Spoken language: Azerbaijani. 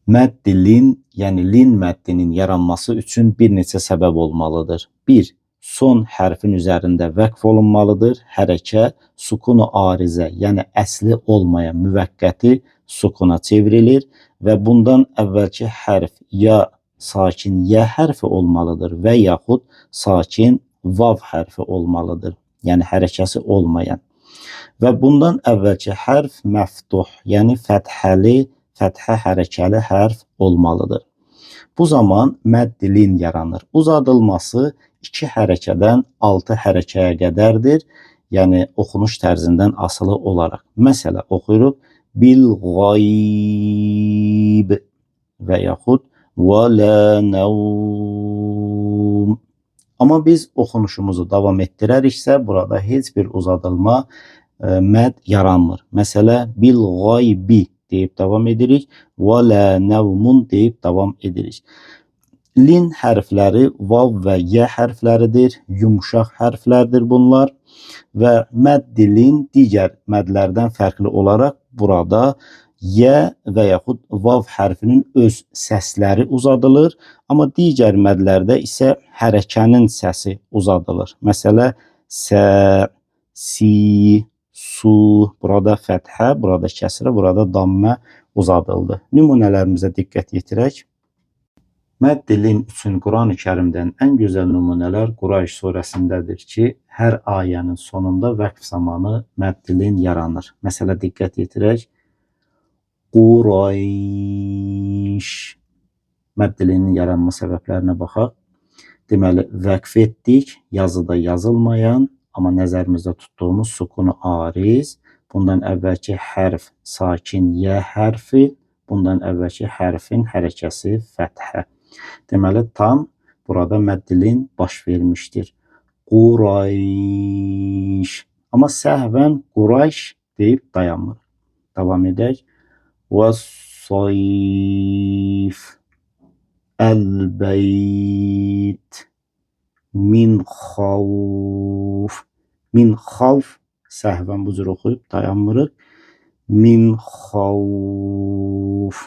Mədd lin, yəni lin məddinin yaranması üçün bir neçə səbəb olmalıdır. 1. Son hərfin üzərində vəqf olunmalıdır. Hərəkə sukunu arizə, yəni əsli olmayan müvəqqəti sukuna çevrilir və bundan əvvəlki hərf ya sakin yə hərfi olmalıdır və yaxud sakin vav hərfi olmalıdır, yəni hərəkəsi olmayan. Və bundan əvvəlki hərf məftuh, yəni fəthəli, fəthə hərəkəli hərf olmalıdır. Bu zaman mədd lin yaranır. Uzadılması 2 hərəkədən 6 hərəkəyə qədərdir. Yəni oxunuş tərzindən asılı olaraq. Məsələ oxuyuruq bil qayb və yaxud və la nəvm. Amma biz oxunuşumuzu davam etdirəriksə, burada heç bir uzadılma mədd yaranmır. Məsələ bil qaybi deyib davam edirik. Və la nəvmun deyib davam edirik. Lin hərfləri vav və yə hərfləridir. Yumşaq hərflərdir bunlar. Və mədd lin digər məddlərdən fərqli olaraq burada yə və yaxud vav hərfinin öz səsləri uzadılır. Amma digər məddlərdə isə hərəkənin səsi uzadılır. Məsələ sə, si, su, burada fəthə, burada kəsrə, burada dammə uzadıldı. Nümunələrimizə diqqət yetirək. Mədd lin üçün Quran-ı Kərimdən ən gözəl nümunələr Qurayş surəsindədir ki, hər ayənin sonunda vəqf zamanı mədd lin yaranır. Məsələ diqqət yetirək. Qurayş. Mədd linin yaranma səbəblərinə baxaq. Deməli, vəqf etdik, yazıda yazılmayan, amma nəzərimizdə tutduğumuz sukunu ariz. Bundan əvvəlki hərf sakin yə hərfi, bundan əvvəlki hərfin hərəkəsi fəthə. Deməli, tam burada mədd lin baş vermişdir. Qurayş. Amma səhvən Qurayş deyib dayanmır. Davam edək. Və sayf. Əl-beyt. Min xavf. Min xavf. Səhvən bu cür oxuyub dayanmırıq. Min xavf.